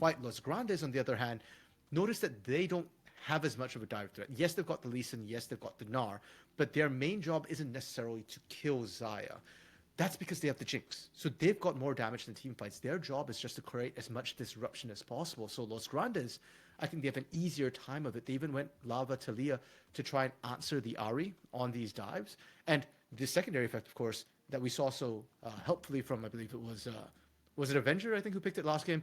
fight Los Grandes, on the other hand, notice that they don't have as much of a direct threat. Yes, they've got the Lee Sin, yes, they've got the Gnar, but their main job isn't necessarily to kill Xayah. That's because they have the Jinx. So they've got more damage than team fights. Their job is just to create as much disruption as possible. So Los Grandes, I think they have an easier time of it. They even went Lava Talia to try and answer the Ari on these dives. And the secondary effect, of course, that we saw so helpfully from, I believe it was it Avenger, I think, who picked it last game,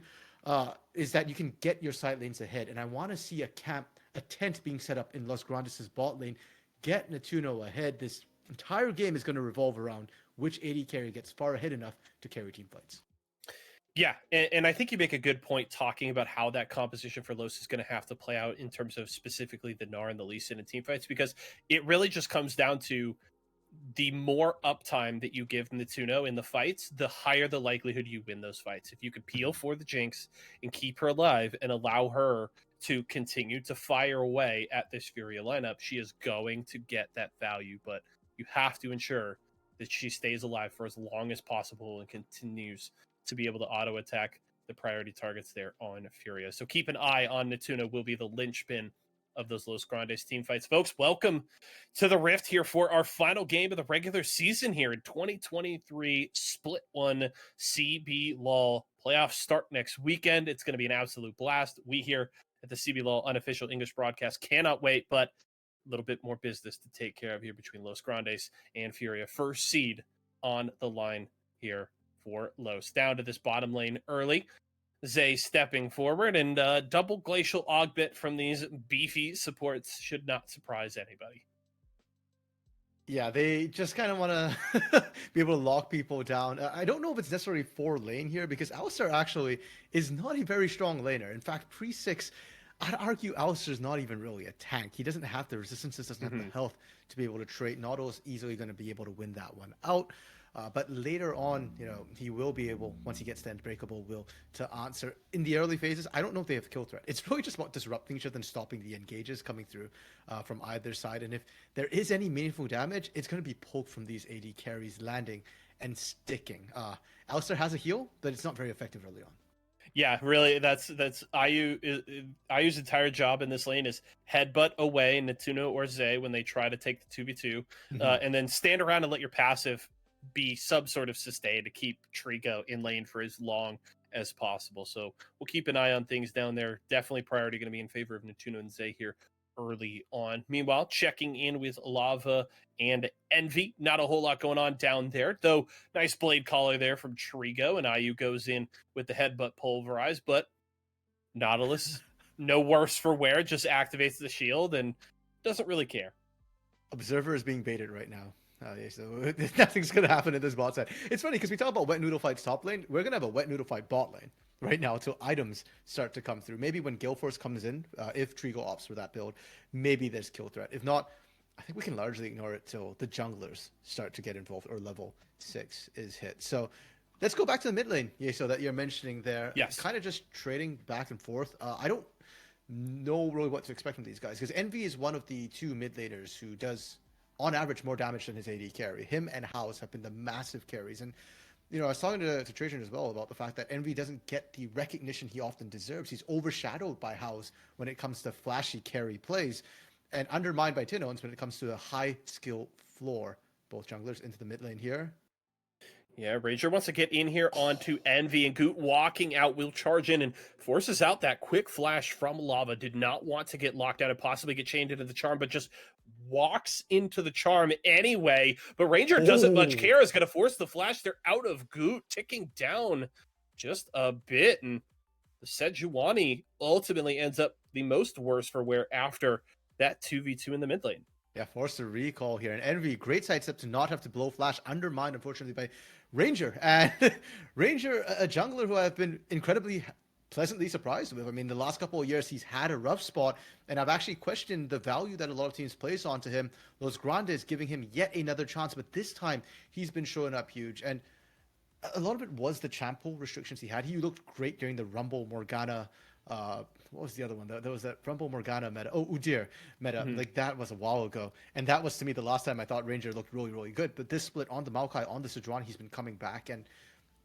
is that you can get your side lanes ahead. And I want to see a tent being set up in Los Grandes' bot lane, get Natuno ahead. This entire game is going to revolve around which AD carry gets far ahead enough to carry team fights. Yeah, and I think you make a good point talking about how that composition for Los is going to have to play out in terms of specifically the Gnar and the Lee Sin in team fights, because it really just comes down to the more uptime that you give Natuno in the fights, the higher the likelihood you win those fights. If you can peel for the Jinx and keep her alive and allow her to continue to fire away at this Furia lineup, she is going to get that value, but you have to ensure that she stays alive for as long as possible and continues to be able to auto attack the priority targets there on Furia. So keep an eye on Natuno, will be the linchpin of those Los Grandes team fights. Folks, welcome to the Rift here for our final game of the regular season here in 2023 Split 1 CBLOL. Playoffs start next weekend. It's going to be an absolute blast. We here at the CBLOL unofficial English broadcast cannot wait, but a little bit more business to take care of here between Los Grandes and Furia. First seed on the line here for Los. Down to this bottom lane early. Zay stepping forward, and double glacial augment from these beefy supports should not surprise anybody. Yeah, they just kind of want to be able to lock people down. I don't know if it's necessarily 4 lane here, because Alistar actually is not a very strong laner. In fact, pre-6, I'd argue Alistar's not even really a tank. He doesn't have the resistances, doesn't have the health to be able to trade. Nodo's easily going to be able to win that one out. But later on, he will be able, once he gets the Unbreakable Will, to answer. In the early phases, I don't know if they have kill threat. It's really just about disrupting each other and stopping the engages coming through from either side. And if there is any meaningful damage, it's going to be poked from these AD carries landing and sticking. Alistar has a heal, but it's not very effective early on. Yeah, really, that's IU's entire job in this lane is headbutt away Natuno or Zay when they try to take the 2v2, and then stand around and let your passive be some sort of sustain to keep Trico in lane for as long as possible. So we'll keep an eye on things down there. Definitely priority going to be in favor of Natuno and Zay here early on. Meanwhile, checking in with Lava and Envy. Not a whole lot going on down there, though. Nice blade collar there from Trigo, and IU goes in with the headbutt pulverize, but Nautilus, no worse for wear, just activates the shield and doesn't really care. Observer is being baited right now. So nothing's going to happen in this bot side. It's funny because we talk about wet noodle fights top lane. We're going to have a wet noodle fight bot lane right now until items start to come through. Maybe when Gale Force comes in, if Trigo opts for that build, maybe there's kill threat. If not, I think we can largely ignore it till the junglers start to get involved or level 6 is hit. So let's go back to the mid lane, so that you're mentioning there. Yes. Kind of just trading back and forth. I don't know really what to expect from these guys, because Envy is one of the 2 mid laners who does, on average, more damage than his AD carry. Him and House have been the massive carries. And, I was talking to Trajan as well about the fact that Envy doesn't get the recognition he often deserves. He's overshadowed by House when it comes to flashy carry plays, and undermined by Tinons when it comes to a high skill floor. Both junglers into the mid lane here. Yeah, Ranger wants to get in here onto Envy, and Goot walking out will charge in and forces out that quick flash from Lava. Did not want to get locked out and possibly get chained into the charm, but just walks into the charm anyway. But Ranger doesn't much care. Is going to force the flash. They're out of Goot, ticking down just a bit. And the Sejuani ultimately ends up the most worse for wear after that 2v2 in the mid lane. Yeah, forced to recall here. And Envy, great sidestep to not have to blow flash, undermined, unfortunately, by Ranger. And Ranger, a jungler who I've been incredibly pleasantly surprised with. I mean, the last couple of years, he's had a rough spot, and I've actually questioned the value that a lot of teams place onto him. Los Grandes giving him yet another chance, but this time he's been showing up huge. And a lot of it was the champ pool restrictions he had. He looked great during the Rumble Morgana. What was the other one? There was that Rumble Morgana meta. Oh, Udyr meta. Like, that was a while ago. And that was, to me, the last time I thought Ranger looked really, really good. But this split on the Maokai, on the Sejuani, he's been coming back. And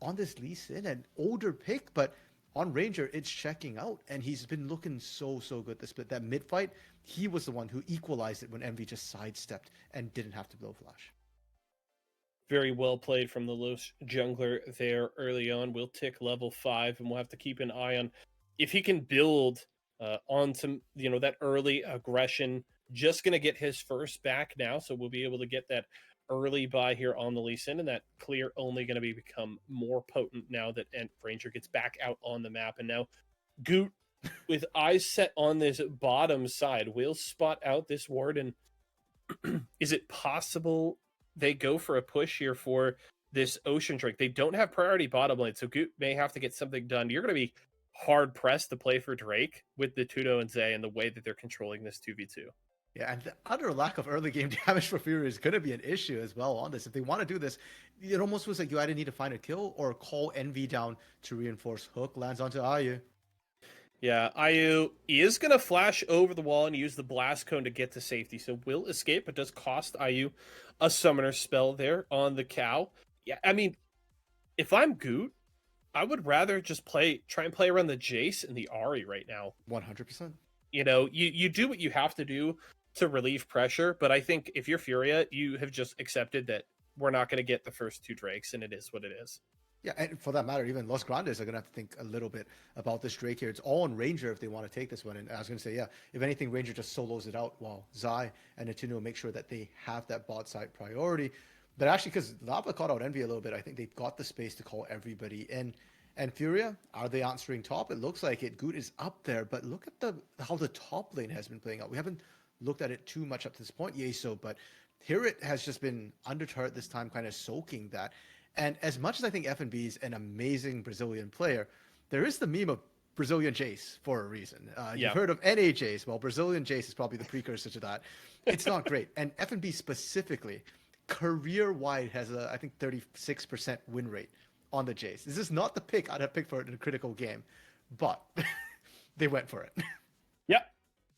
on this Lee Sin, an older pick, but on Ranger, it's checking out, and he's been looking so good this split. That mid fight, he was the one who equalized it when Envy just sidestepped and didn't have to blow flash. Very well played from the Los jungler there early on. We'll tick level 5, and we'll have to keep an eye on if he can build on some, that early aggression. Just going to get his first back now, so we'll be able to get that early buy here on the Lee Sin, and that clear only going to become more potent now that Ranger gets back out on the map. And now Goot, with eyes set on this bottom side, will spot out this ward. And is it possible they go for a push here for this Ocean Drake? They don't have priority bottom lane, so Goot may have to get something done. You're going to be hard pressed to play for Drake with the Tudo and Zay and the way that they're controlling this 2v2. Yeah, and the utter lack of early game damage for Furia is going to be an issue as well on this. If they want to do this, it almost was like you either need to find a kill or call Envy down to reinforce. Hook lands onto Ayu. Yeah, Ayu is going to flash over the wall and use the blast cone to get to safety. So will escape, but does cost Ayu a summoner spell there on the cow. Yeah, I mean, if I'm Goot, I would rather just try and play around the Jace and the Ahri right now. 100%. You do what you have to do to relieve pressure, but I think if you're Furia, you have just accepted that we're not going to get the first 2 Drakes, and it is what it is. Yeah, and for that matter, even Los Grandes are going to have to think a little bit about this Drake here. It's all on Ranger if they want to take this one. And I was going to say, yeah, if anything, Ranger just solos it out while Zai and Natuno make sure that they have that bot side priority. But actually, because Lava caught out Envy a little bit, I think they've got the space to call everybody in. And Furia, are they answering top? It looks like it. Good is up there, but look at how the top lane has been playing out. We haven't looked at it too much up to this point, Yeso, but here it has just been under turret this time, kind of soaking that. And as much as I think FNB is an amazing Brazilian player, there is the meme of Brazilian Jace for a reason. You've heard of NA Jace. Well, Brazilian Jace is probably the precursor to that. It's not great. And FNB specifically, career-wide, has a, I think, 36% win rate on the Jace. This is not the pick I'd have picked for it in a critical game, but they went for it. Yep.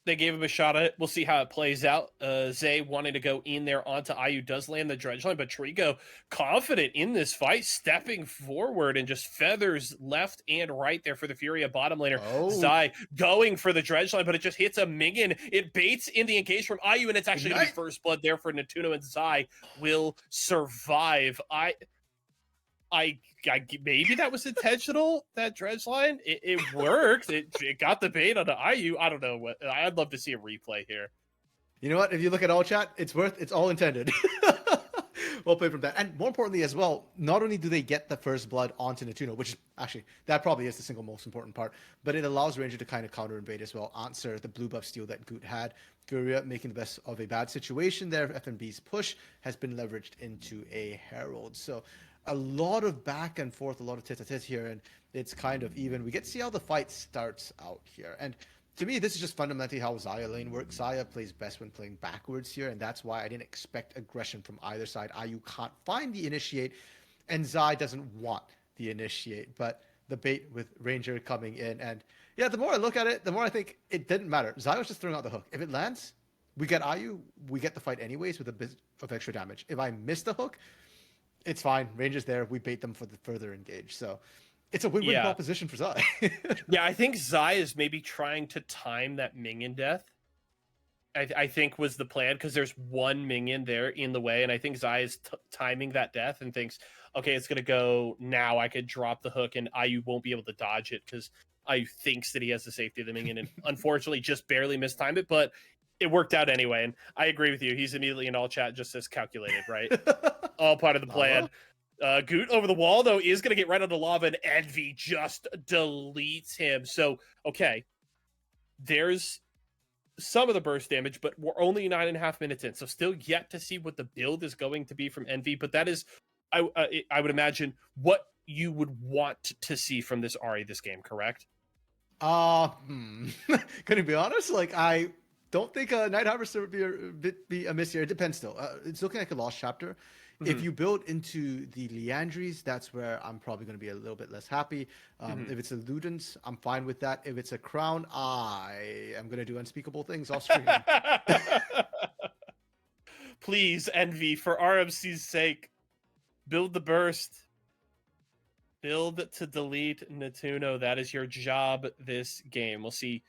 They gave him a shot at it. We'll see how it plays out. Zay wanting to go in there onto Ayu, does land the dredge line, but Trigo confident in this fight, stepping forward and just feathers left and right there for the Furia bottom laner. Zai going for the dredge line, but it just hits a minion. It baits in the engage from Ayu, and it's actually going to be first blood there for Natuno, and Zai will survive. I maybe that was intentional, that dredge line. It worked. It got the bait onto Ayu. I don't know what. I'd love to see a replay here. You know what? If you look at all chat, it's all intended. Well played from that. And more importantly as well, not only do they get the first blood onto Natuno, which actually, that probably is the single most important part, but it allows Ranger to kind of counter invade as well, answer the blue buff steal that Goot had. Furia making the best of a bad situation there. FNB's push has been leveraged into a Herald. So a lot of back and forth, a lot of tete-a-tete here, and it's kind of even. We get to see how the fight starts out here. And to me, this is just fundamentally how Xayah lane works. Xayah plays best when playing backwards here, and that's why I didn't expect aggression from either side. Ayu can't find the initiate, and Zai doesn't want the initiate. But the bait with Ranger coming in, and yeah, the more I look at it, the more I think it didn't matter. Zai was just throwing out the hook. If it lands, we get Ayu, we get the fight anyways with a bit of extra damage. If I miss the hook, it's fine. Ranger's there. We bait them for the further engage. So it's a win-win proposition for Zai. Yeah, I think Zai is maybe trying to time that minion death. I think was the plan, because there's one minion there in the way, and I think Zai is timing that death and thinks, okay, it's going to go now. I could drop the hook, and Ayu won't be able to dodge it because Ayu thinks that he has the safety of the minion, and unfortunately just barely mistimed it, but it worked out anyway. And I agree with you. He's immediately in all chat just says calculated, right? All part of the plan. Goot over the wall, though, is going to get right onto lava, and Envy just deletes him. So, okay, there's some of the burst damage, but we're only 9.5 minutes in, so still yet to see what the build is going to be from Envy. But that is, I would imagine, what you would want to see from this Ahri this game, correct? Can you be honest? Like, I don't think Night Harvester would be a miss here. It depends still. It's looking like a lost chapter. Mm-hmm. If you build into the Leandries, that's where I'm probably going to be a little bit less happy. If it's a Ludens, I'm fine with that. If it's a Crown, I am going to do unspeakable things off screen. Please, Envy, for RMC's sake, build the burst. build to delete Natuno. That is your job this game. We'll see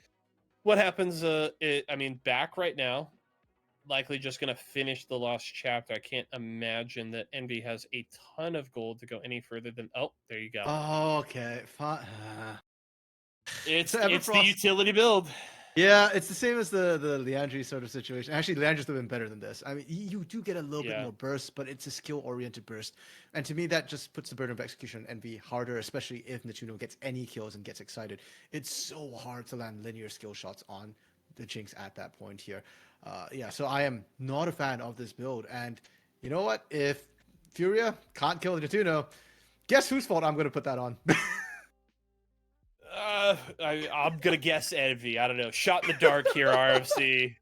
what happens. I mean, back right now, likely just going to finish the lost chapter. I can't imagine that Envy has a ton of gold to go any further than. Oh, there you go. Oh, okay, fine. It's So the Everfrost. utility build. Yeah, it's the same as the Leandri sort of situation. Actually, Leandri's been better than this. I mean, you do get a little bit Yeah. more burst, but it's a skill-oriented burst. And to me, that just puts the burden of execution on Envy harder, especially if Natuno gets any kills and gets excited. It's so hard to land linear skill shots on the Jinx at that point here. Yeah, so I am not a fan of this build. And you know what? If Furia can't kill Natuno, guess whose fault I'm going to put that on? I'm gonna guess Envy. I don't know. Shot in the dark here, RFC.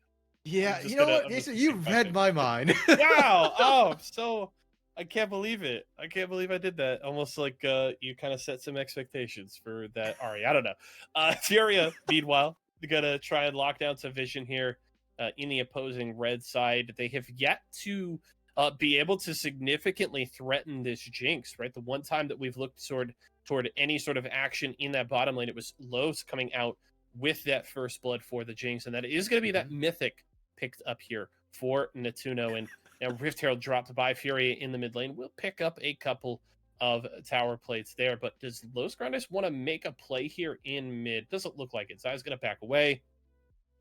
Yeah, I'm you know what, just Jason? gonna You stick by read it. my mind. Wow. Oh, so I can't believe it. I can't believe I did that. Almost like you kind of set some expectations for that Ari. I don't know. Furia, meanwhile, gonna try and lock down some vision here in the opposing red side. They have yet to be able to significantly threaten this Jinx, right? The one time that we've looked toward any sort of action in that bottom lane, it was Los coming out with that first blood for the Jinx, and that is going to be that mythic picked up here for Natuno. And now Rift Herald dropped by Furia in the mid lane. We'll pick up a couple of tower plates there, but does Los Grandes want to make a play here in mid? Doesn't look like it. Zai's going to back away.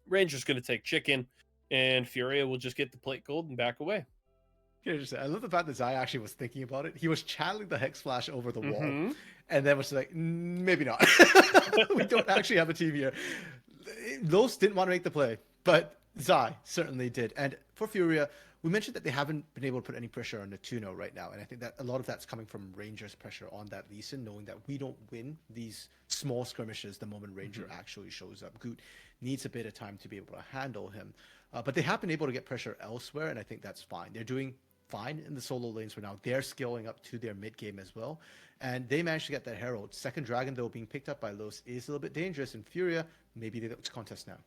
Ranger's going to take chicken, and Furia will just get the plate gold and back away. I love the fact that Zai actually was thinking about it. He was channeling the Hex Flash over the wall, Mm-hmm. and then was like, maybe not. We don't actually have a team here. Los didn't want to make the play, but Zai certainly did. And for Furia, we mentioned that they haven't been able to put any pressure on Natuno right now, and I think that a lot of that's coming from Ranger's pressure on that Lee Sin, knowing that we don't win these small skirmishes the moment Ranger actually shows up. Goot needs a bit of time to be able to handle him, but they have been able to get pressure elsewhere, and I think that's fine. They're doing fine in the solo lanes for now. They're scaling up to their mid game as well, and they managed to get that Herald. Second Dragon, though, being picked up by Los is a little bit dangerous, and Furia, maybe they look to contest now.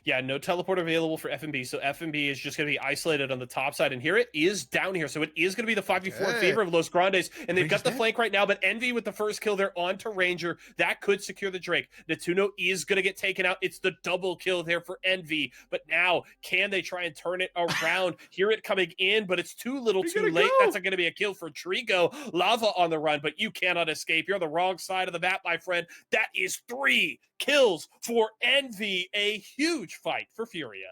Yeah, no teleport available for FMB, so FMB is just going to be isolated on the top side, and here it is down here, so it is going to be the 5v4 in favor of Los Grandes, and they've got the flank right now, but Envy with the first kill there onto Ranger, that could secure the Drake. Natuno is going to get taken out. It's the double kill there for Envy, but now, can they try and turn it around? Hear it coming in, but it's too little too late. That's going to be a kill for Trigo. Lava on the run, but you cannot escape. You're on the wrong side of the map, my friend. That is 3 kills for Envy. A huge fight for Furia.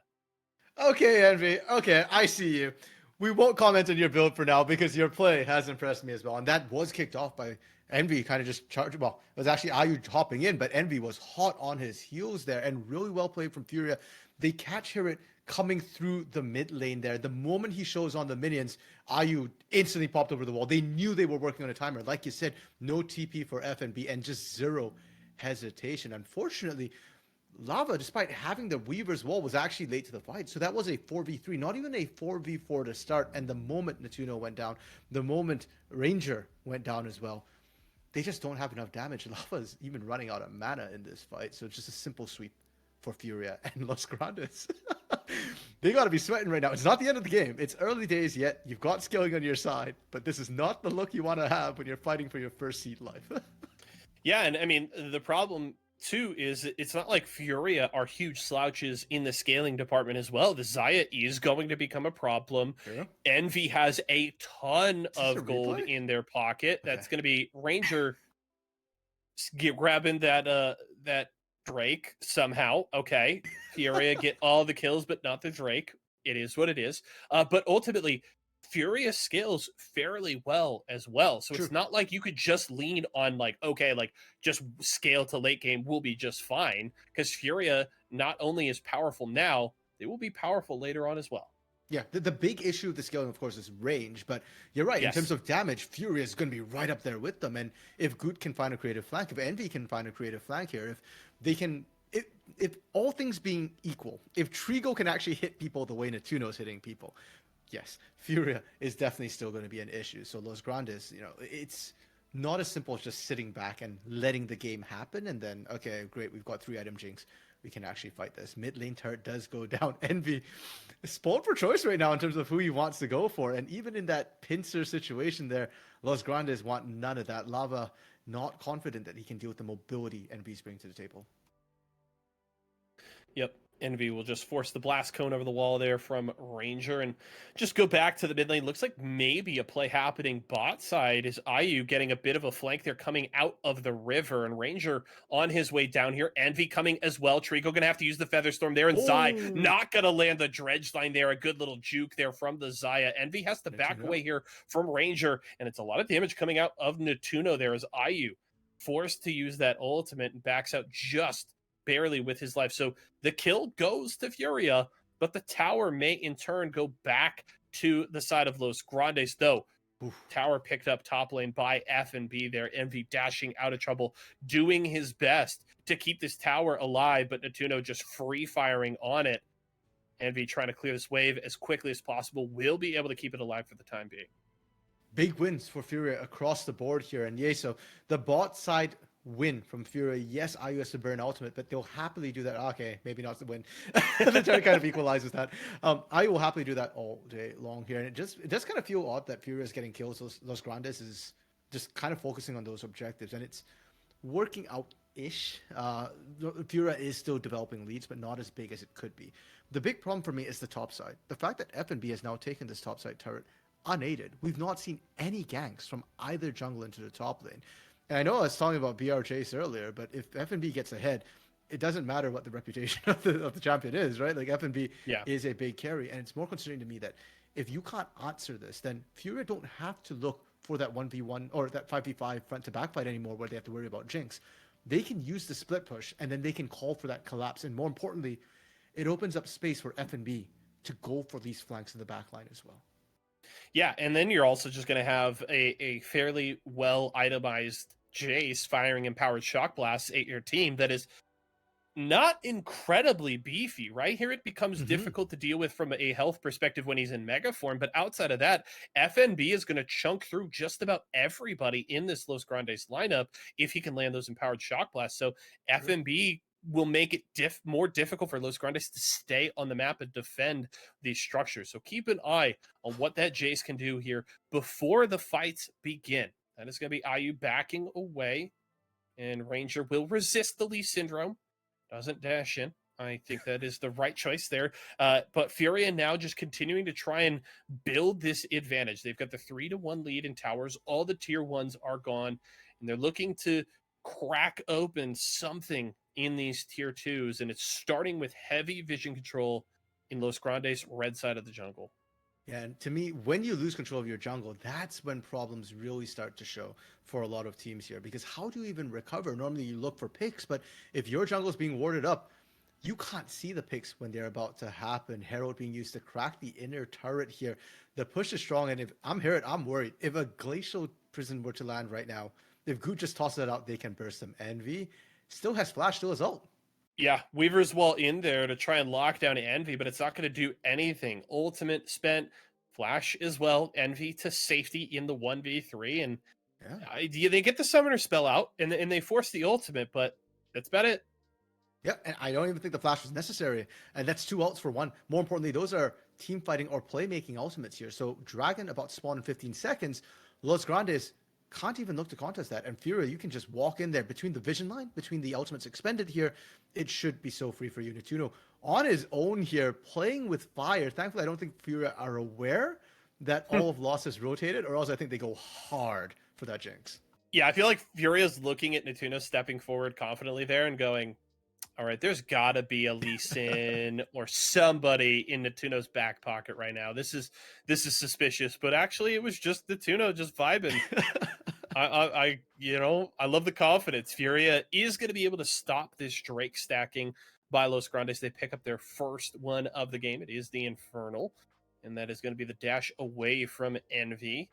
Okay, Envy. Okay, I see you. We won't comment on your build for now because your play has impressed me as well. And that was kicked off by Envy kind of just charging. Well, it was actually Ayu hopping in, but Envy was hot on his heels there and really well played from Furia. They catch Hirit coming through the mid lane there. The moment he shows on the minions, Ayu instantly popped over the wall. They knew they were working on a timer. Like you said, no TP for FNB and just zero hesitation. Unfortunately, Lava, despite having the Weaver's Wall, was actually late to the fight. So that was a 4v3, not even a 4v4 to start. And the moment Natuno went down, the moment Ranger went down as well, they just don't have enough damage. Lava's even running out of mana in this fight. So it's just a simple sweep for Furia and Los Grandes. They got to be sweating right now. It's not the end of the game. It's early days yet. You've got scaling on your side, but this is not the look you want to have when you're fighting for your first seed life. Yeah, and I mean, the problem too is it's not like Furia are huge slouches in the scaling department as well. The Xayah is going to become a problem. Yeah. Envy has a ton of gold replay? in their pocket. That's Okay. going to be Ranger grabbing that Drake somehow. Okay, Furia get all the kills, but not the Drake. It is what it is. But ultimately, Furia scales fairly well as well. So True. it's not like you could just lean on like, okay, like just scale to late game will be just fine. Because Furia not only is powerful now, they will be powerful later on as well. Yeah, the big issue with the scaling, of course, is range. But you're right. Yes. In terms of damage, Furia is going to be right up there with them. And if Goot can find a creative flank, if Envy can find a creative flank here, if they can... If all things being equal, if Trigo can actually hit people the way Natuno's hitting people, yes, Furia is definitely still going to be an issue. So Los Grandes, you know, it's not as simple as just sitting back and letting the game happen and then, okay, great, we've got 3 item Jinx. We can actually fight this. Mid lane turret does go down. Envy is spoiled for choice right now in terms of who he wants to go for. And even in that pincer situation there, Los Grandes want none of that. Lava not confident that he can deal with the mobility Envy's bringing to the table. Yep. Envy will just force the blast cone over the wall there from Ranger and just go back to the mid lane. Looks like maybe a play happening bot side is IU getting a bit of a flank. They're coming out of the river and Ranger on his way down here. Envy coming as well. Trico going to have to use the Featherstorm there and Zai not going to land the dredge line there. A good little juke there from the Zaya. Envy has to back away here from Ranger and it's a lot of damage coming out of Natuno there as IU forced to use that ultimate and backs out just barely with his life. So the kill goes to Furia, but the tower may in turn go back to the side of Los Grandes, though. Tower picked up top lane by FNB there. Envy dashing out of trouble, doing his best to keep this tower alive, but Natuno just free firing on it. Envy trying to clear this wave as quickly as possible. Will be able to keep it alive for the time being. Big wins for Furia across the board here. And yeah, so the bot side win from Furia. Yes, IU has to burn ultimate, but they'll happily do that. Okay, maybe not the win. The turn kind of equalizes that. IU will happily do that all day long here. And it does kind of feel odd that Furia is getting kills. Los Grandes is just kind of focusing on those objectives. And it's working out-ish. Furia is still developing leads, but not as big as it could be. The big problem for me is the top side. The fact that FNB has now taken this top side turret unaided. We've not seen any ganks from either jungle into the top lane. And I know I was talking about BR Chase earlier, but if FNB gets ahead, it doesn't matter what the reputation of the champion is, right? Like FNB is a big carry. And it's more concerning to me that if you can't answer this, then Furia don't have to look for that 1v1 or that 5v5 front to back fight anymore where they have to worry about Jinx. They can use the split push and then they can call for that collapse. And more importantly, it opens up space for FNB to go for these flanks in the back line as well. Yeah, and then you're also just going to have a fairly well itemized Jace firing empowered shock blasts at your team that is not incredibly beefy, right? Here it becomes difficult to deal with from a health perspective when he's in mega form, but outside of that, FNB is going to chunk through just about everybody in this Los Grandes lineup if he can land those empowered shock blasts. So FNB will make it more difficult for Los Grandes to stay on the map and defend these structures. So keep an eye on what that Jace can do here before the fights begin. That is going to be IU backing away, and Ranger will resist the Lee Syndrome. Doesn't dash in. I think that is the right choice there. But Furia now just continuing to try and build this advantage. They've got the 3-1 lead in towers. All the tier 1s are gone, and they're looking to crack open something in these tier 2s, and it's starting with heavy vision control in Los Grandes' red side of the jungle. Yeah, and to me, when you lose control of your jungle, that's when problems really start to show for a lot of teams here. Because how do you even recover? Normally you look for picks, but if your jungle is being warded up, you can't see the picks when they're about to happen. Herald being used to crack the inner turret here. The push is strong, and if I'm Herald, I'm worried. If a Glacial Prison were to land right now, if Goot just tosses it out, they can burst them. Envy still has Flash, still has ult. Yeah, Weaver's Wall in there to try and lock down Envy, but it's not going to do anything. Ultimate spent, Flash as well, Envy to safety in the 1v3, and they get the Summoner spell out, and they force the ultimate, but that's about it. Yeah, and I don't even think the Flash was necessary, and that's 2 ults for 1. More importantly, those are team fighting or playmaking ultimates here. So Dragon about to spawn in 15 seconds. Los Grandes can't even look to contest that. And Furia, you can just walk in there between the vision line, between the ultimates expended here. It should be so free for you. Natuno on his own here, playing with fire. Thankfully, I don't think Furia are aware that all of Lost is rotated, or else I think they go hard for that Jinx. Yeah, I feel like Furia's looking at Natuno stepping forward confidently there and going, all right, there's got to be a Lee Sin or somebody in Natuno's back pocket right now. This is suspicious, but actually it was just Natuno just vibing. I love the confidence. Furia is going to be able to stop this Drake stacking by Los Grandes. They pick up their first one of the game. It is the Infernal, and that is going to be the dash away from Envy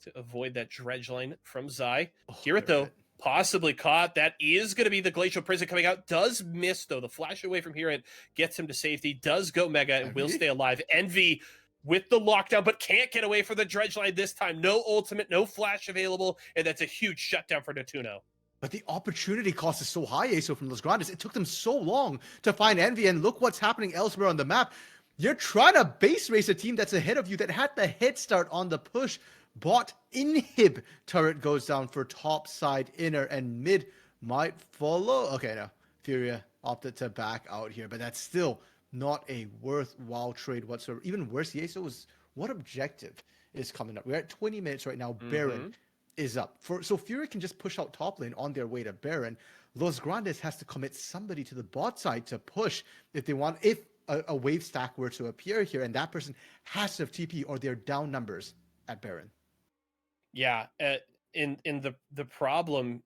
to avoid that dredge line from Zai. Hear it though. Possibly caught. That is going to be the Glacial Prison coming out. Does miss, though. The flash away from here and gets him to safety. Does go Mega and will stay alive. Envy with the lockdown, but can't get away for the dredge line this time. No ultimate, no flash available, and that's a huge shutdown for Natuno. But the opportunity cost is so high, Aso, from Los Grandes. It took them so long to find Envy, and look what's happening elsewhere on the map. You're trying to base race a team that's ahead of you that had the head start on the push. Bot inhib turret goes down for top side inner, and mid might follow. Okay, no. Furia opted to back out here, but that's still not a worthwhile trade whatsoever. Even worse, Yeso was what objective is coming up? We're at 20 minutes right now. Baron is up. So Furia can just push out top lane on their way to Baron. Los Grandes has to commit somebody to the bot side to push if they want, if a wave stack were to appear here, and that person has to have TP or they're down numbers at Baron. Yeah, in the problem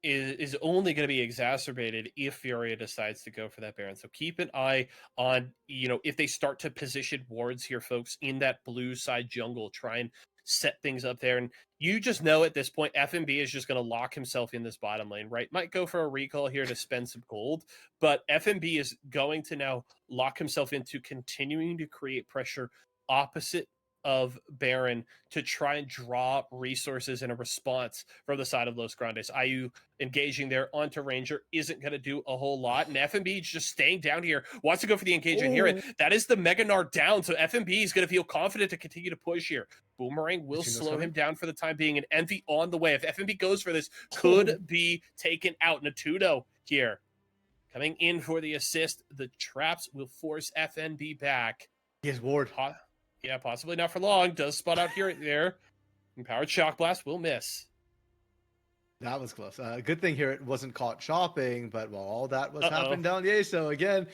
is only going to be exacerbated if Furia decides to go for that Baron. So keep an eye on, if they start to position wards here, folks, in that blue side jungle, try and set things up there. And you just know at this point, FNB is just going to lock himself in this bottom lane, right? Might go for a recall here to spend some gold, but FNB is going to now lock himself into continuing to create pressure opposite of Baron to try and draw resources in a response from the side of Los Grandes. IU engaging there onto Ranger isn't going to do a whole lot, and FNB just staying down here, wants to go for the engage and hear it. That is the Mega Nard down, so FNB is going to feel confident to continue to push here. Boomerang will slow him down for the time being, and Envy on the way. If FNB goes for this, could be taken out. Natudo here coming in for the assist. The traps will force FNB back. Yes, ward. Yeah, possibly not for long. Does spot out here and there. Empowered Shock Blast will miss. That was close. Good thing here it wasn't caught shopping, but well, all that was happening down the A. So again,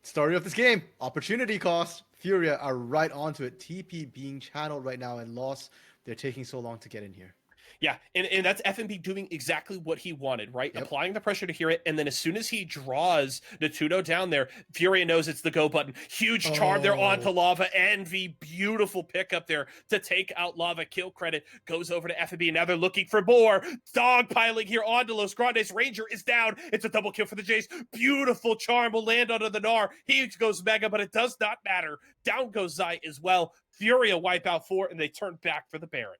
story of this game, opportunity cost. Furia are right onto it. TP being channeled right now and lost. They're taking so long to get in here. Yeah, and that's FNB doing exactly what he wanted, right? Yep. Applying the pressure to hear it, and then as soon as he draws Natudo down there, Furia knows it's the go button. Huge charm there onto Lava. Envy, beautiful pickup there to take out Lava. Kill credit goes over to FNB, and now they're looking for more. Dogpiling here onto Los Grandes. Ranger is down. It's a double kill for the Jays. Beautiful charm will land onto the Gnar. He goes Mega, but it does not matter. Down goes Zai as well. Furia wipe out 4, and they turn back for the Baron.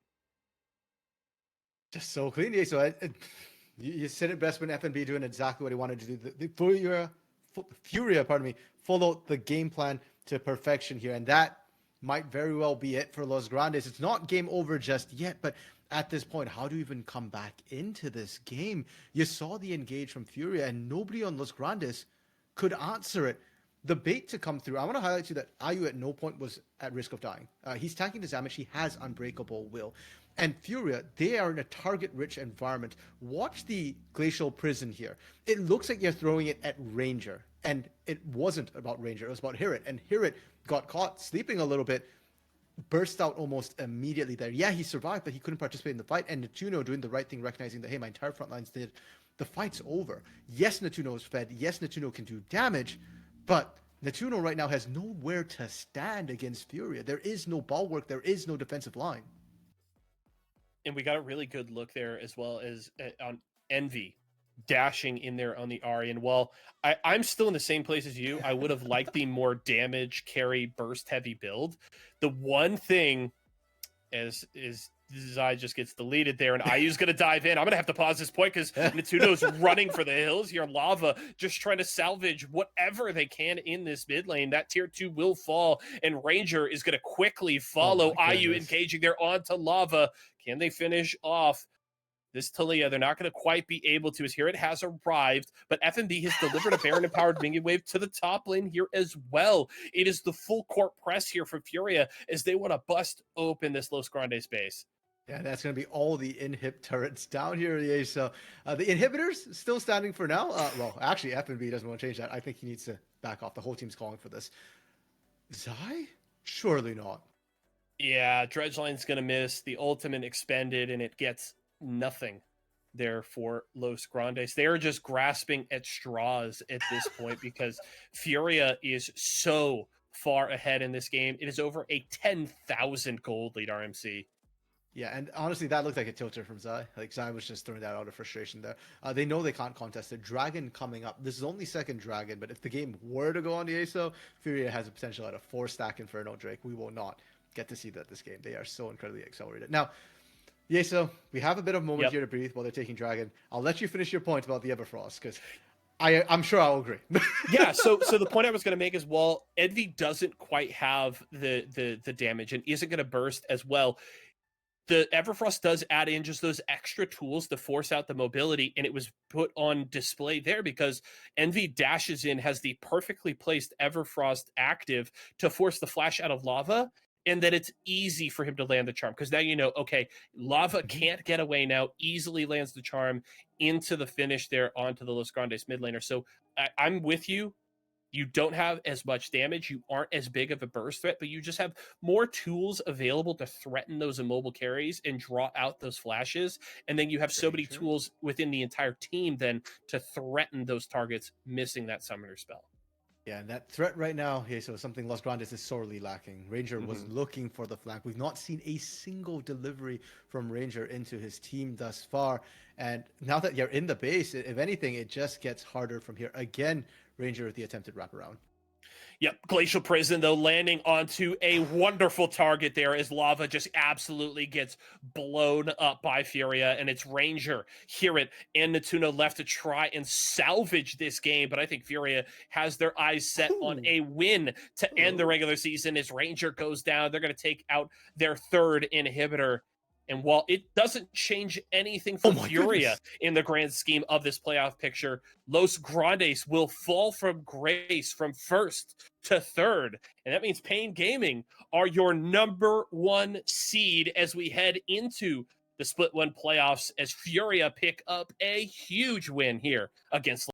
Just so clean. Yeah, so you said it best when FNB doing exactly what he wanted to do. The Furia, followed the game plan to perfection here, and that might very well be it for Los Grandes. It's not game over just yet, but at this point, how do you even come back into this game? You saw the engage from Furia, and nobody on Los Grandes could answer it. The bait to come through, I want to highlight to you that IU at no point was at risk of dying. He's tanking his damage. He has Unbreakable Will. And Furia, they are in a target-rich environment. Watch the Glacial Prison here. It looks like you're throwing it at Ranger. And it wasn't about Ranger. It was about Hirit. And Hirit got caught sleeping a little bit, burst out almost immediately there. Yeah, he survived, but he couldn't participate in the fight. And Natuno doing the right thing, recognizing that, hey, my entire front lines did. The fight's over. Yes, Natuno is fed. Yes, Natuno can do damage. But Natuno right now has nowhere to stand against Furia. There is no bulwark. There is no defensive line. And we got a really good look there as well as on Envy dashing in there on the Ari. And while I'm still in the same place as you, I would have liked the more damage carry burst heavy build. The one thing is Zai just gets deleted there, and IU's going to dive in. I'm going to have to pause this point because Natudo's running for the hills here. Lava just trying to salvage whatever they can in this mid lane. That tier 2 will fall, and Ranger is going to quickly follow IU engaging there onto Lava. Can they finish off this Talia? They're not going to quite be able to, as here it has arrived, but FNB has delivered a Baron empowered minion wave to the top lane here as well. It is the full court press here for Furia as they want to bust open this Los Grandes base. Yeah, that's going to be all the inhib turrets down here. Yeah, so the inhibitors still standing for now. Well, actually, FNB doesn't want to change that. I think he needs to back off. The whole team's calling for this. Zai? Surely not. Yeah, Dredgeline's going to miss. The ultimate expended, and it gets nothing there for Los Grandes. They are just grasping at straws at this point because Furia is so far ahead in this game. It is over a 10,000 gold lead, RMC. Yeah, and honestly, that looked like a tilter from Zai. Like, Zai was just throwing that out of frustration there. They know they can't contest it. Dragon coming up. This is only second Dragon, but if the game were to go on the ASO, Furia has a potential at a 4-stack Inferno Drake. We will not get to see that this game. They are so incredibly accelerated. Now, Yeso, we have a bit of a moment here to breathe while they're taking Dragon. I'll let you finish your point about the Everfrost, because I'm sure I'll agree. Yeah, so the point I was going to make is, while Envy doesn't quite have the damage and isn't going to burst as well, the Everfrost does add in just those extra tools to force out the mobility, and it was put on display there because Envy dashes in, has the perfectly placed Everfrost active to force the flash out of lava, and that it's easy for him to land the charm because now you know, okay, lava can't get away now, easily lands the charm into the finish there onto the Los Grandes mid laner. So I'm with you. You don't have as much damage. You aren't as big of a burst threat, but you just have more tools available to threaten those immobile carries and draw out those flashes. And then you have so many tools within the entire team then to threaten those targets missing that summoner spell. Yeah, and that threat right now, okay, so something Los Grandes is sorely lacking. Ranger was looking for the flank. We've not seen a single delivery from Ranger into his team thus far. And now that you're in the base, if anything, it just gets harder from here. Again, Ranger with the attempted wraparound. Yep, Glacial Prison, though, landing onto a wonderful target there as lava just absolutely gets blown up by Furia, and it's Ranger, Herit, and Natuna left to try and salvage this game, but I think Furia has their eyes set on a win to end the regular season as Ranger goes down. They're going to take out their third inhibitor. And while it doesn't change anything for Furia in the grand scheme of this playoff picture, Los Grandes will fall from grace from first to third. And that means Pain Gaming are your #1 seed as we head into the Split 1 playoffs as Furia pick up a huge win here against